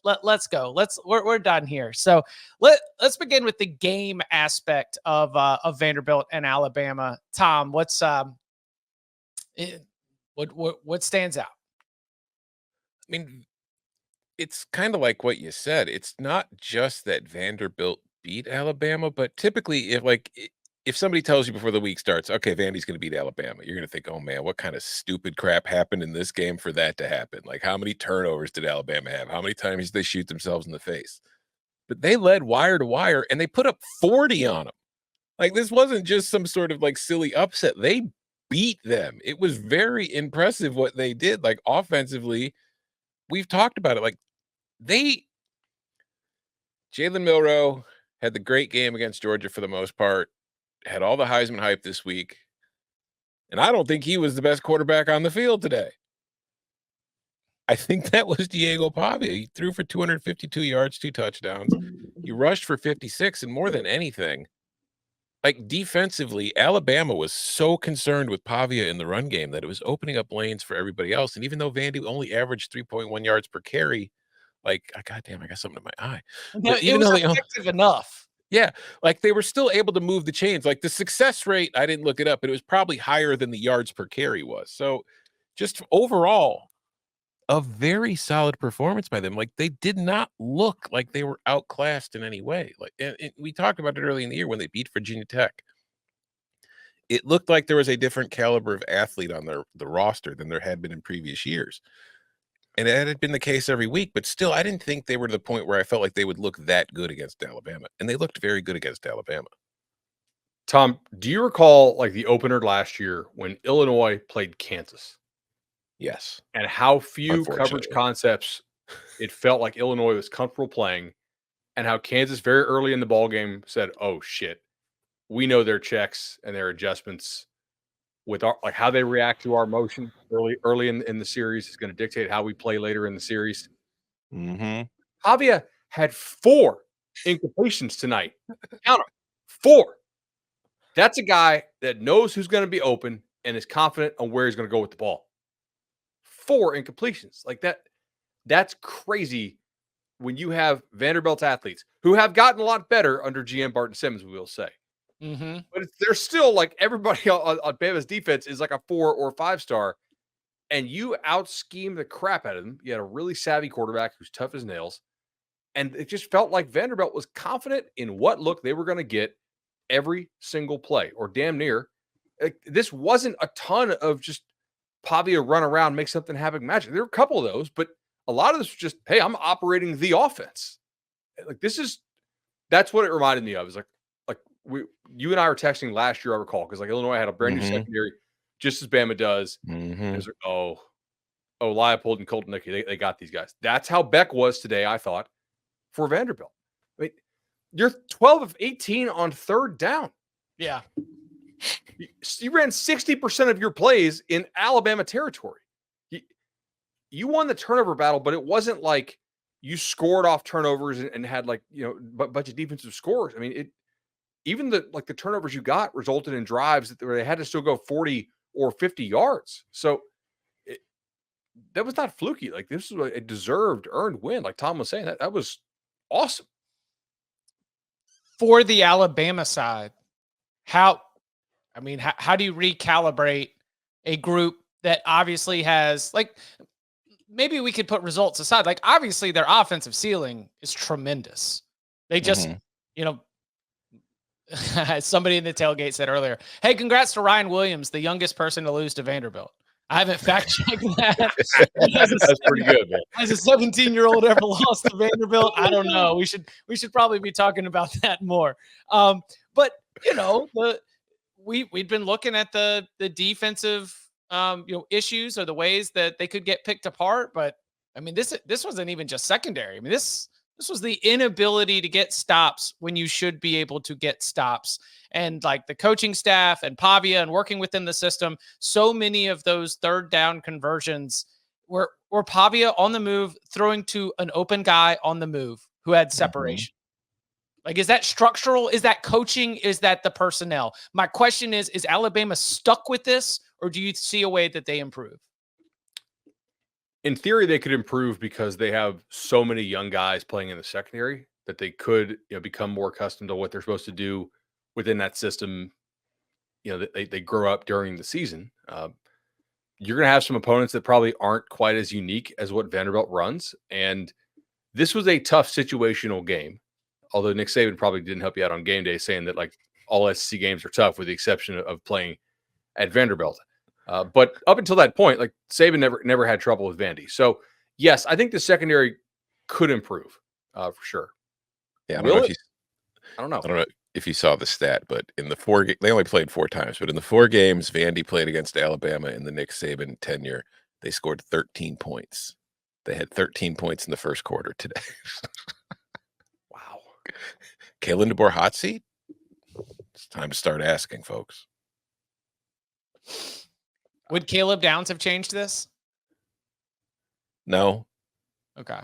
let's go. We're done here. So let's begin with the game aspect of Vanderbilt and Alabama. Tom, what stands out? I mean, it's kind of like what you said. It's not just that Vanderbilt beat Alabama, but typically, if somebody tells you before the week starts, okay, Vandy's going to beat Alabama, you're going to think, oh man, what kind of stupid crap happened in this game for that to happen? Like, how many turnovers did Alabama have? How many times did they shoot themselves in the face? But they led wire to wire, and they put up 40 on them. Like, this wasn't just some sort of like silly upset. They beat them. It was very impressive what they did. Like, offensively, we've talked about it. Like, they Jalen Milroe had the great game against Georgia for the most part, had all the Heisman hype this week, and I don't think he was the best quarterback on the field today. I think that was Diego Pavia. He threw for 252 yards, 2 touchdowns. He rushed for 56, and more than anything, like defensively, Alabama was so concerned with Pavia in the run game that it was opening up lanes for everybody else. And even though Vandy only averaged 3.1 yards per carry, like, goddamn, I got something in my eye. But It even was though effective enough. yeah, like they were still able to move the chains. Like the success rate, I didn't look it up, but it was probably higher than the yards per carry was. So just overall, a very solid performance by them. Like they did not look like they were outclassed in any way. Like and we talked about it early in the year when they beat Virginia Tech. It looked like there was a different caliber of athlete on the roster than there had been in previous years. And that had been the case every week, but still, I didn't think they were to the point where I felt like they would look that good against Alabama. And they looked very good against Alabama. Tom, do you recall like the opener last year when Illinois played Kansas? Yes. And how few coverage concepts it felt like Illinois was comfortable playing, and how Kansas very early in the ball game said, "Oh shit, we know their checks and their adjustments with our like how they react to our motion early in the series is going to dictate how we play later in the series." Mm-hmm. Pavia had 4 incompletions tonight. Count them, 4. That's a guy that knows who's going to be open and is confident on where he's going to go with the ball. 4 incompletions like that. That's crazy when you have Vanderbilt's athletes who have gotten a lot better under GM Barton Simmons, we will say. Mm-hmm. But they're still like everybody on Bama's defense is like a 4 or 5 star, and you out scheme the crap out of them. You had a really savvy quarterback who's tough as nails, and it just felt like Vanderbilt was confident in what look they were going to get every single play, or damn near. Like, this wasn't a ton of just Pavia run around, make something happen magic. There were a couple of those, but a lot of this was just, hey, I'm operating the offense. Like that's what it reminded me of. Is like you and I were texting last year, I recall, because like Illinois had a brand new secondary, just as Bama does. It was like, oh, Leipold and Colton Nicky, they got these guys. That's how Beck was today, I thought, for Vanderbilt. I mean, you're 12 of 18 on third down. Yeah. You ran 60% of your plays in Alabama territory. You won the turnover battle, but it wasn't like you scored off turnovers and had like, a bunch of defensive scores. I mean, even the turnovers you got resulted in drives where they had to still go 40 or 50 yards. So that was not fluky. Like, this was a deserved, earned win. Like Tom was saying, that was awesome. For the Alabama side, how do you recalibrate a group that obviously has, like, maybe we could put results aside. Like, obviously their offensive ceiling is tremendous. They just, somebody in the tailgate said earlier, hey, congrats to Ryan Williams, the youngest person to lose to Vanderbilt. I haven't fact-checked that. That's pretty good, man. Has a 17-year-old ever lost to Vanderbilt? I don't know. We should probably be talking about that more. But we'd been looking at the defensive issues or the ways that they could get picked apart. But I mean, this wasn't even just secondary. I mean, this was the inability to get stops when you should be able to get stops. And like the coaching staff and Pavia and working within the system, so many of those third down conversions were Pavia on the move, throwing to an open guy on the move who had separation. Like, is that structural? Is that coaching? Is that the personnel? My question is Alabama stuck with this, or do you see a way that they improve? in theory, they could improve because they have so many young guys playing in the secondary that they could, become more accustomed to what they're supposed to do within that system. They grow up during the season. You're going to have some opponents that probably aren't quite as unique as what Vanderbilt runs, and this was a tough situational game. Although Nick Saban probably didn't help you out on game day, saying that like all SEC games are tough, with the exception of playing at Vanderbilt. But up until that point, like Saban never had trouble with Vandy. So yes, I think the secondary could improve for sure. Yeah, Will it? I don't know. I don't know if you saw the stat, but in the they only played 4 times, but in the 4 games Vandy played against Alabama in the Nick Saban tenure, they scored 13 points. They had 13 points in the first quarter today. Wow. Kalen DeBoer hot seat? It's time to start asking, folks. Would Caleb Downs have changed this? No. Okay.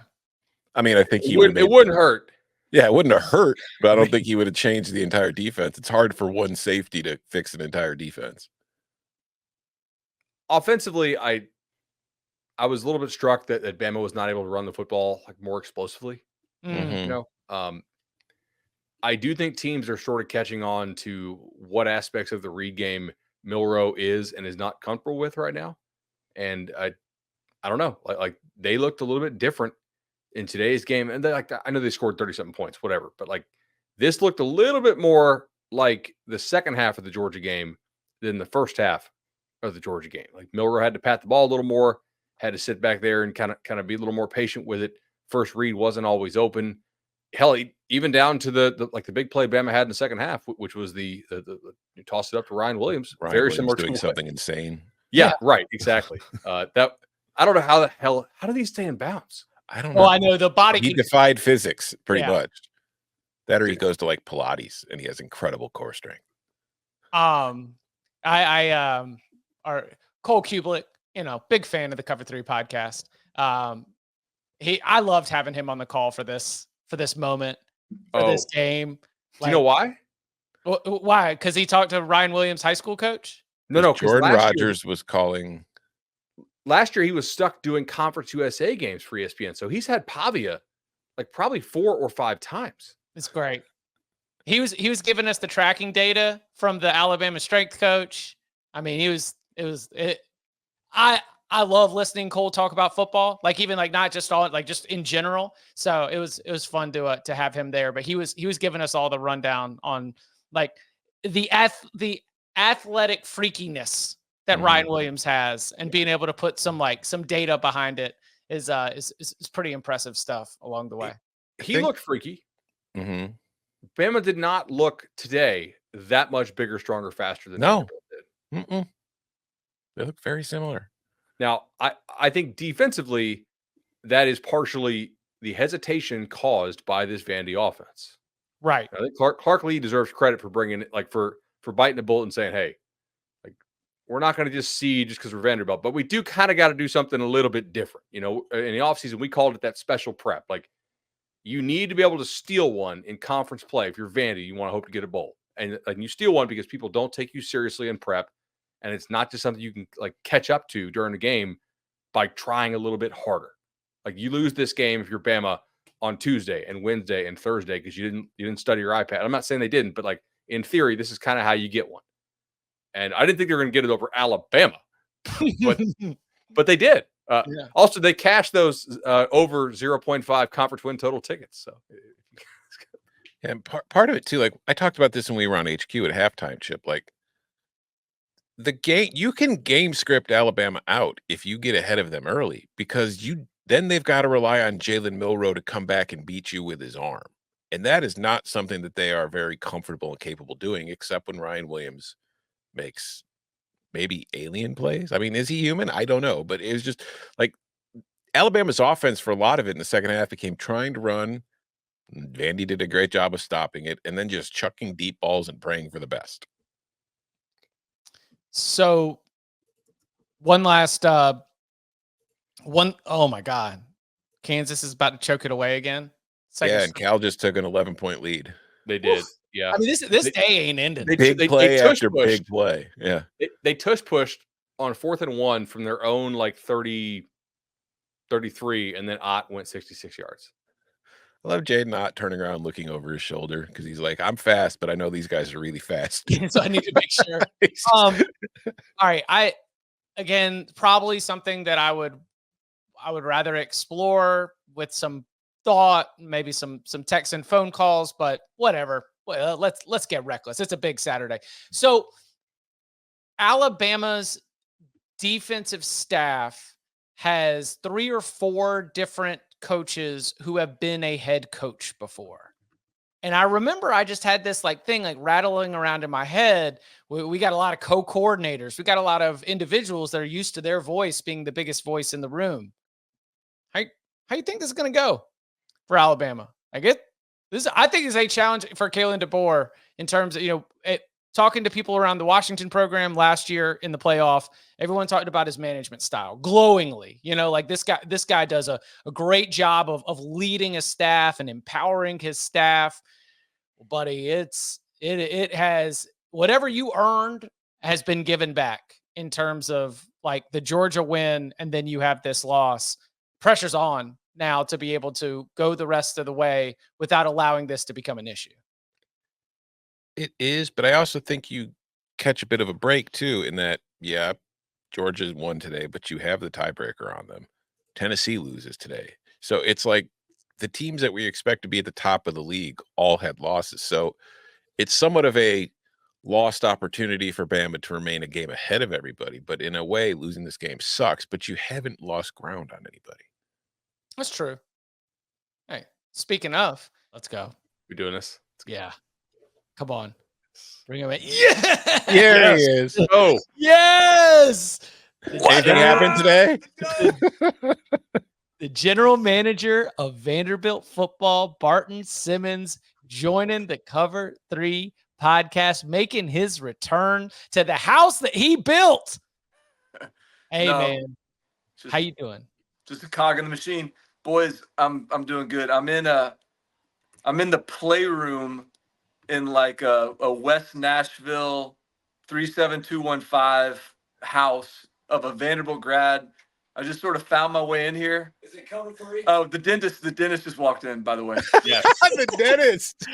I mean, I think it wouldn't hurt. Yeah, it wouldn't have hurt, but I don't think he would have changed the entire defense. It's hard for one safety to fix an entire defense. Offensively, I was a little bit struck that Bama was not able to run the football like more explosively. I do think teams are sort of catching on to what aspects of the read game Milroe is and is not comfortable with right now. And I don't know, like they looked a little bit different in today's game. And I know they scored 37 points, whatever, but like this looked a little bit more like the second half of the Georgia game than the first half of the Georgia game. Like Milroe had to pat the ball a little more, had to sit back there and kind of be a little more patient with it. First read wasn't always open. Hell, even down to the big play Bama had in the second half, which was the you tossed it up to Ryan Williams. Very similar to doing something insane. Yeah, right. Exactly. That I don't know how do these stay in bounds? I don't know. Well, I know the body. He defied physics pretty much. That or he goes to like Pilates and he has incredible core strength. Our Cole Kublik, big fan of the Cover 3 podcast. I loved having him on the call for this moment, for this game. Do you know why? Why? Because he talked to Ryan Williams' high school coach? No. Jordan Rodgers was calling. Last year, he was stuck doing Conference USA games for ESPN. So he's had Pavia like probably 4 or 5 times. It's great. He was giving us the tracking data from the Alabama strength coach. I mean, I love listening Cole talk about football, like even like not just all, like just in general. So it was fun to have him there. But he was giving us all the rundown on like the athletic freakiness that Ryan Williams has, and being able to put some data behind it is pretty impressive stuff along the way. He looked freaky. Mm-hmm. Bama did not look today that much bigger, stronger, faster than Vanderbilt did. Mm-mm. They look very similar. Now, I think defensively, that is partially the hesitation caused by this Vandy offense. Right. I think Clark Lee deserves credit for bringing it, like for biting the bullet and saying, hey, like we're not going to just see just because we're Vanderbilt, but we do kind of got to do something a little bit different. In the offseason, we called it that special prep. Like you need to be able to steal one in conference play. If you're Vandy, you want to hope to get a bowl. And like you steal one because people don't take you seriously in prep. And it's not just something you can like catch up to during the game by trying a little bit harder. Like you lose this game if you're Bama on Tuesday and Wednesday and Thursday because you didn't study your iPad. I'm not saying they didn't, but like in theory, this is kind of how you get one. And I didn't think they were going to get it over Alabama, but they did. Also, they cashed those over 0.5 conference win total tickets. So, and part of it too, like I talked about this when we were on HQ at halftime, Chip. Like the game, you can game script Alabama out if you get ahead of them early, because then they've got to rely on Jalen Milroe to come back and beat you with his arm, and that is not something that they are very comfortable and capable doing, except when Ryan Williams makes maybe alien plays. I mean, is he human? I don't know, but it was just like Alabama's offense for a lot of it in the second half became trying to run. Vandy did a great job of stopping it, and then just chucking deep balls and praying for the best. So one last oh my God. Kansas is about to choke it away again. And Cal just took an 11-point lead. They did. Yeah. I mean, this day ain't ended. Big play after big play. Yeah. They tush pushed on 4th and 1 from their own like 30, 33, and then Ott went 66 yards. I love Jaden Ott turning around looking over his shoulder because he's like, I'm fast, but I know these guys are really fast. So I need to make sure. All right. Again, probably something that I would rather explore with some thought, maybe some text and phone calls, but whatever. Well, let's get reckless. It's a big Saturday. So Alabama's defensive staff has 3 or 4 different coaches who have been a head coach before. And I remember I just had this thing rattling around in my head. We got a lot of co-coordinators. We got a lot of individuals that are used to their voice being the biggest voice in the room. How you think this is going to go for Alabama? I think is a challenge for Kalen DeBoer in terms of, talking to people around the Washington program last year in the playoff. Everyone talked about his management style glowingly. This guy does a great job of leading his staff and empowering his staff. Buddy, it has whatever you earned has been given back in terms of the Georgia win, and then you have this loss. Pressure's on now to be able to go the rest of the way without allowing this to become an issue. It is, but I also think you catch a bit of a break too in that, yeah, Georgia's won today, but you have the tiebreaker on them. Tennessee loses today. So it's like the teams that we expect to be at the top of the league all had losses. So it's somewhat of a lost opportunity for Bama to remain a game ahead of everybody. But in a way, losing this game sucks, but you haven't lost ground on anybody. That's true. Hey, speaking of, let's go. We're doing this. Yeah. Come on. Bring him in. Yeah. There he is. Oh, yes. Anything happened today? The general manager of Vanderbilt football, Barton Simmons, joining the Cover 3 podcast, making his return to the house that he built. Hey, man. How you doing? Just a cog in the machine. Boys, I'm doing good. I'm in the playroom in a West Nashville 37215 house of a Vanderbilt grad. I just sort of found my way in here. Is it coming for you? Oh, the dentist just walked in, by the way. yes. The dentist.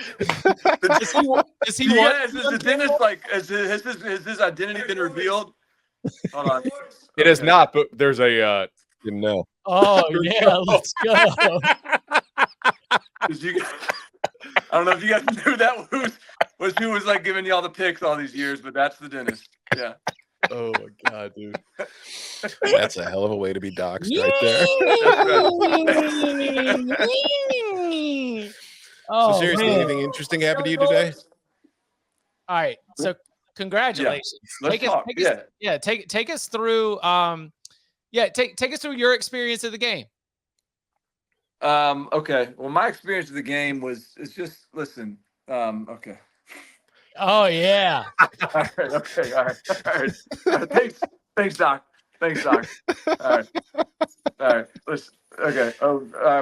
Is he Yes, is the dentist has his identity been revealed? Hold on. It is not, but there's a Didn't know. Oh, yeah. Let's go. I don't know if you guys knew that was who was giving y'all the picks all these years, but that's the dentist. Yeah. oh my god, dude. That's a hell of a way to be doxxed right there. Oh, So seriously, man. anything interesting happened to you today? All right. So congratulations. Let's talk. Take us through take us through your experience of the game. Okay. Well, my experience of the game listen. Okay. Oh yeah. All right. Okay. All right. Thanks, Doc. All right. Listen. Okay.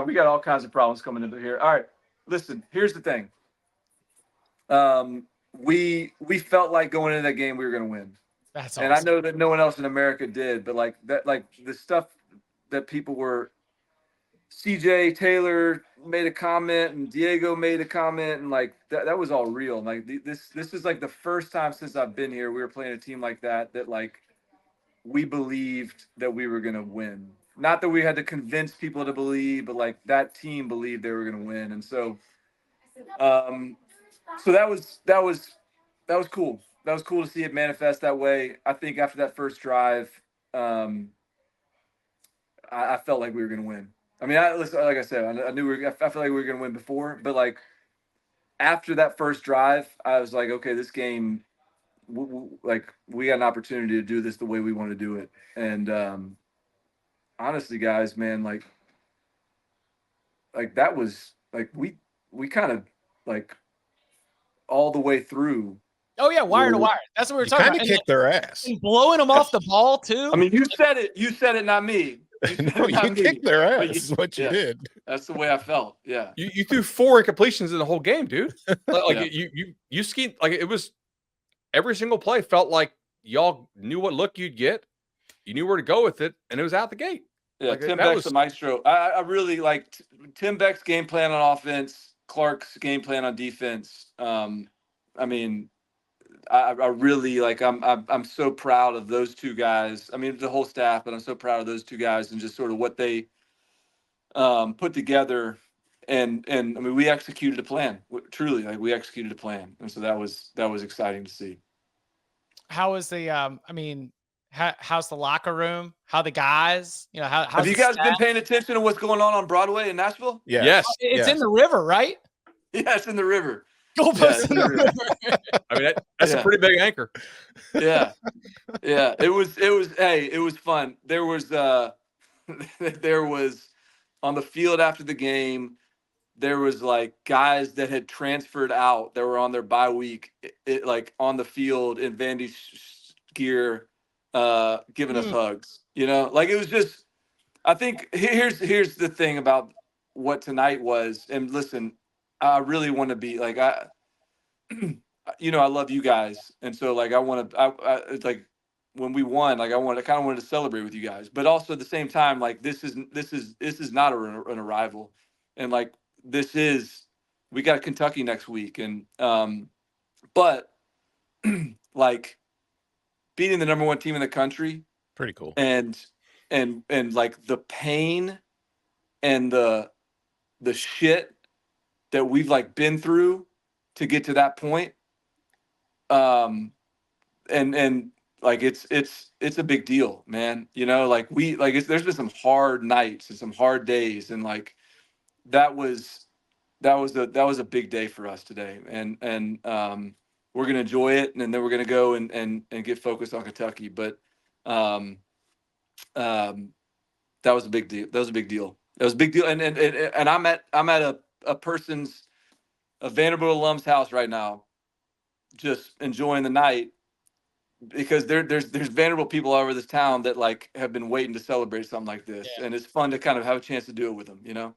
We got all kinds of problems coming into here. All right. Listen. Here's the thing. We felt like going into that game we were going to win. That's awesome. And I know that no one else in America did, but the stuff that people were. CJ Taylor made a comment and Diego made a comment, and that was all real. This is the first time since I've been here we were playing a team like that we believed that we were going to win. Not that we had to convince people to believe, but that team believed they were going to win. And so so that was cool. That was cool to see it manifest that way. I think after that first drive, I felt like we were going to win. I mean, like I said, I knew I felt like we were going to win before, but after that first drive, I was like, okay, this game, we got an opportunity to do this the way we want to do it. And honestly, guys, man, that was we kind of all the way through. Oh yeah, wire to wire. That's what we were talking about. Kind of kicked their ass. And blowing them off the ball too. I mean, you said it, not me. No, you kicked their ass. Is what you did. That's the way I felt. Yeah. You threw 4 incompletions in the whole game, dude. Yeah. You schemed it was every single play felt like y'all knew what look you'd get. You knew where to go with it, and it was out the gate. Yeah, Like, Tim that Beck's was- the maestro. I really like Tim Beck's game plan on offense, Clark's game plan on defense. I mean, I really like. I'm so proud of those two guys. I mean, the whole staff, but I'm so proud of those two guys and just sort of what they put together. And I mean, we executed a plan. Truly, like we executed a plan, and so that was exciting to see. How is the I mean, how's the locker room? How the guys? You know, how's Have you the guys staff? been paying attention to what's going on Broadway in Nashville? Yes. It's in the river, right? Yeah, it's in the river. Goalposts it's in the river. I mean, that's Yeah. a pretty big anchor. Yeah. It was fun. There was there was on the field after the game, there was like guys that had transferred out that were on their bye week, like on the field in Vandy gear, giving us hugs. You know, like it was just. I think here's the thing about what tonight was. And listen, I really want to be like you know, I love you guys, and so like I want to. It's like when we won, like I kind of wanted to celebrate with you guys, but also at the same time, like this is not an arrival, and like we got Kentucky next week, and but like beating the number one team in the country, Pretty cool. and like the pain and the shit that we've like been through to get to that point, and like it's a big deal, man. You know, like there's been some hard nights and some hard days, and like that was a big day for us today, and we're gonna enjoy it, and then we're gonna go and get focused on Kentucky. But that was a big deal. That was a big deal. That was a big deal. And I'm at a Vanderbilt alum's house right now, just enjoying the night, because there's Vanderbilt people all over this town that like have been waiting to celebrate something like this, and it's fun to kind of have a chance to do it with them, you know.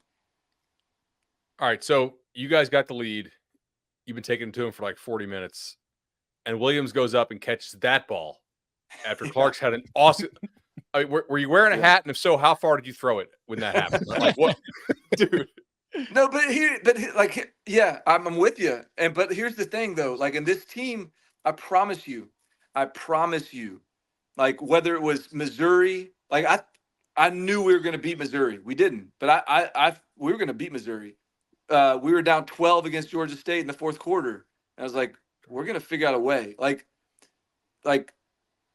All right, so you guys got the lead. You've been taking it to him for like 40 minutes, and Williams goes up and catches that ball after Clark's had an awesome. I mean, were you wearing a hat? And if so, how far did you throw it when that happened? Like what, dude? No, like, yeah, I'm with you. But here's the thing, though. Like in this team, I promise you, like whether it was Missouri, like I knew we were going to beat Missouri. We didn't, but we were going to beat Missouri. We were down 12 against Georgia State in the fourth quarter. And I was like, we're going to figure out a way. Like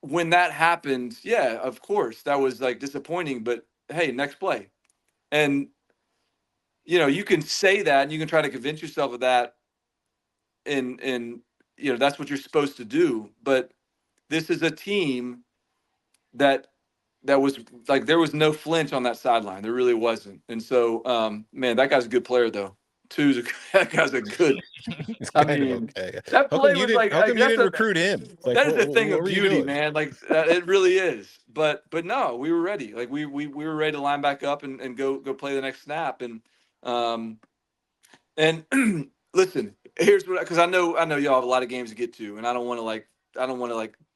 when that happened, yeah, of course, that was like disappointing. But hey, next play, and you know, you can say that and you can try to convince yourself of that, and you know that's what you're supposed to do. But this is a team that was like there was no flinch on that sideline. There really wasn't. And so, man, that guy's a good player though. That guy's a good. It's I kind mean, of okay. that How play come you was didn't, like how come you that's didn't a- recruit him? Like, that is a what thing of were you beauty, doing? man. Like it really is. But no, we were ready. Like we were ready to line back up and go play the next snap. And listen, here's what, because I know y'all have a lot of games to get to, and I don't want to like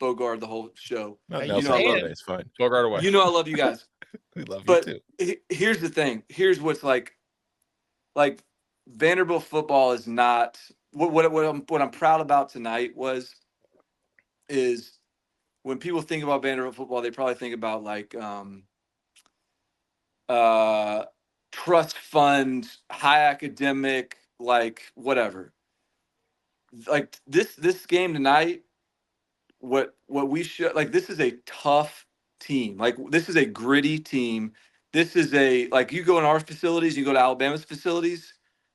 bogard the whole show. Not Hey, Nelson you know I love Monday, it. it's fine. Go right away. You know I love you guys. We love you But too. here's the thing. Here's what's like Vanderbilt football is not what I'm proud about tonight is when people think about Vanderbilt football, they probably think about like trust fund, high academic, like whatever. Like this game tonight, what we should like, this is a tough team. Like this is a gritty team. This is like you go in our facilities, you go to Alabama's facilities,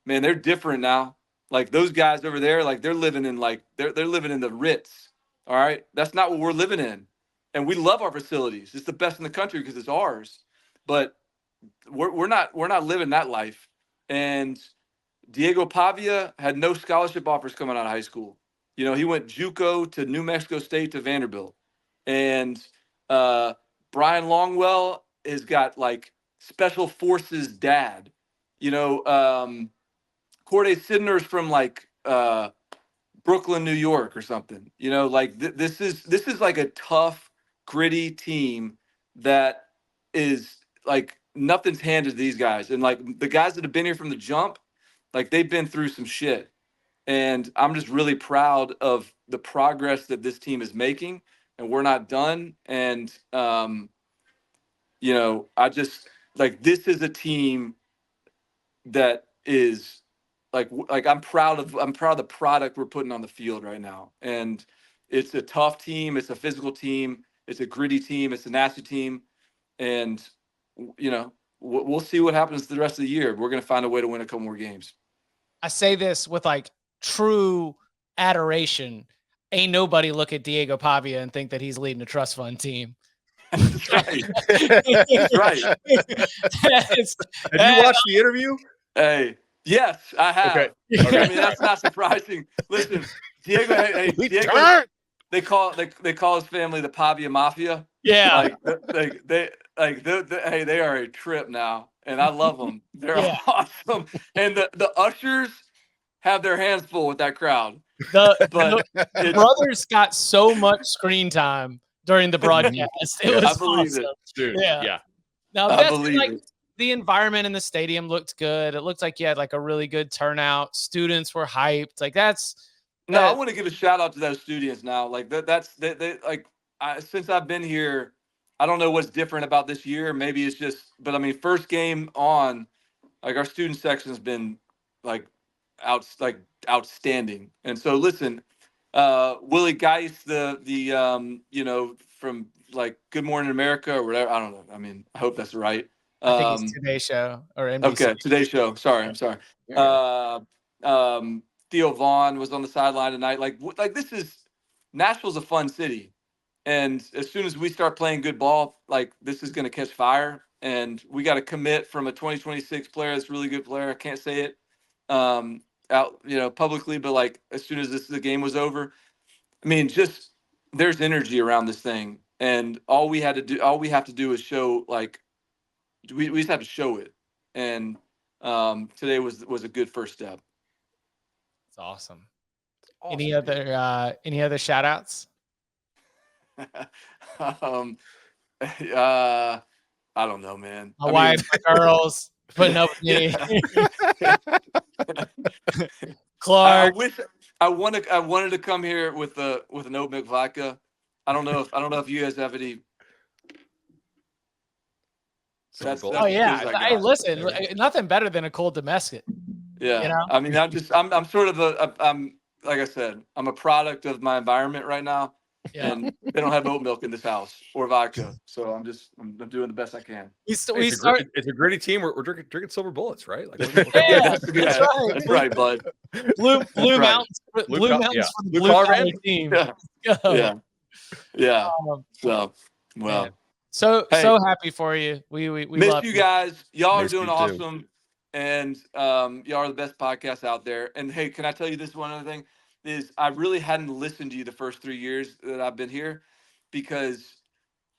man, they're different now. Like those guys over there, like they're living in they're living in the Ritz. All right. That's not what we're living in. And we love our facilities. It's the best in the country because it's ours. But we're not living that life. And Diego Pavia had no scholarship offers coming out of high school. You know, he went JUCO to New Mexico State to Vanderbilt. And Brian Longwell has got like special forces dad. You know, Corday Sidner's from like Brooklyn, New York or something. You know, like this is like a tough, gritty team that is like nothing's handed to these guys. And like the guys that have been here from the jump, like they've been through some shit. And I'm just really proud of the progress that this team is making, and we're not done. And, you know, I just like, this is a team that is like I'm proud of the product we're putting on the field right now. And it's a tough team, it's a physical team, it's a gritty team, it's a nasty team. And you know, we'll see what happens the rest of the year. We're going to find a way to win a couple more games. I say this with like true adoration. Ain't nobody look at Diego Pavia and think that he's leading a trust fund team. That's right. That's right. Have you watched the interview? Hey, yes, I have. Okay. I mean, that's not surprising. Listen, Diego, Diego, they call his family the Pavia Mafia. Yeah. Hey, they are a trip now, and I love them. They're awesome. And the ushers have their hands full with that crowd. The brothers got so much screen time during the broadcast. It was I believe awesome. it. Dude, Yeah. Now I that's believe like it. the environment in the stadium looked good. It looked like you had like a really good turnout. Students were hyped. Like No, I want to give a shout out to those students now. Like since I've been here, I don't know what's different about this year. Maybe it's just, but I mean, first game on, like our student section has been like outstanding. And so listen, Willie Geist, the you know, from like Good Morning America or whatever. I don't know. I mean, I hope that's right. I think it's Today Show or NBC. Okay, Today Show. Sorry, I'm sorry. Theo Vaughn was on the sideline tonight. Like this is Nashville's a fun city, and as soon as we start playing good ball, like this is going to catch fire. And we got to commit from a 2026 player that's a really good player. I can't say it out, you know, publicly, but like as soon as the game was over, I mean, just there's energy around this thing, and all we have to do is show like we just have to show it. And today was a good first step. It's awesome. Any other shout outs? I don't know, man. My wife, my girls, putting up with me. Clark. I wanted to come here with an oat milk vodka. I don't know if you guys have any. That's yeah. Hey, listen, nothing better than a cold domestic. Yeah. You know? I mean, I'm sort of I'm like I said, I'm a product of my environment right now. Yeah. And they don't have oat milk in this house or vodka, so I'm doing the best I can. It's a gritty team. We're drinking silver bullets, right? Like, that's right, bud. Blue Mountains for the Blue Collar team. Yeah. So well, so happy for you. We miss love you guys. Y'all are doing awesome, and y'all are the best podcast out there. And hey, can I tell you this one other thing? Is I really hadn't listened to you the first 3 years that I've been here because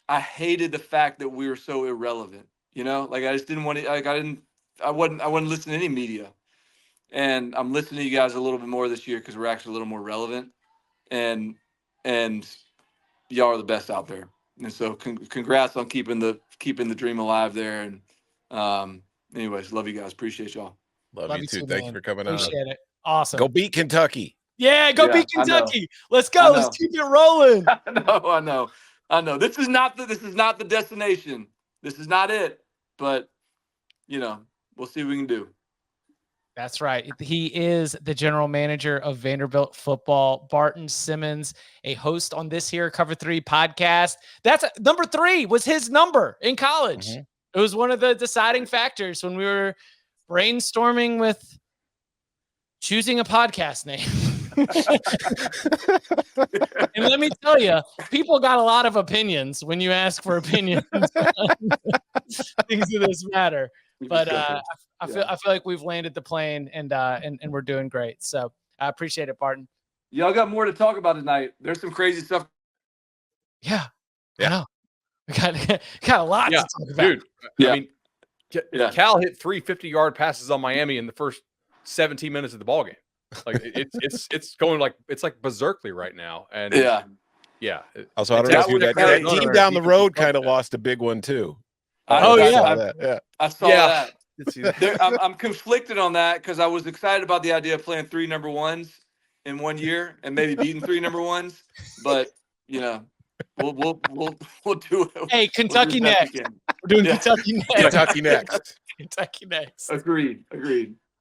I hated the fact that we were so irrelevant. You know, like I just didn't want to. Like I wasn't listening to any media, and I'm listening to you guys a little bit more this year because we're actually a little more relevant, and y'all are the best out there. And so congrats on keeping the dream alive there. And anyways, love you guys. Appreciate y'all. Love you too. Thanks for coming on. Appreciate it. Awesome. Go beat Kentucky. Yeah, beat Kentucky. Let's go. Let's keep it rolling. I know. This is not the destination. This is not it. But you know, we'll see what we can do. That's right. He is the general manager of Vanderbilt football, Barton Simmons, a host on this here Cover 3 podcast. That's number 3 was his number in college. Mm-hmm. It was one of the deciding factors when we were brainstorming with choosing a podcast name. And let me tell you, people got a lot of opinions when you ask for opinions. Things of this matter. But I feel like we've landed the plane and we're doing great. So I appreciate it, Barton. Y'all got more to talk about tonight. There's some crazy stuff. Yeah. I know. We got a lot to talk about. Dude, I mean, Cal hit 3 50-yard passes on Miami in the first 17 minutes of the ballgame. Like it's going like it's like berserkly right now. And Also, I don't know if that team down the road kind of lost a big one too. Oh, I yeah. saw that. Yeah. I saw Yeah. that. Let's see that. I'm conflicted on that because I was excited about the idea of playing 3 number ones in 1 year and maybe beating 3 number ones, but we'll do it. Hey, Kentucky next. We're doing Yeah. Kentucky next. Kentucky next. Kentucky next. Agreed.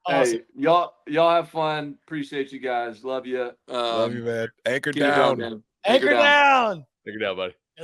Awesome. Hey, y'all have fun. Appreciate you guys. Love you. Love you, man. Anchor Get it done, down. man. Anchor down. Take it down, buddy.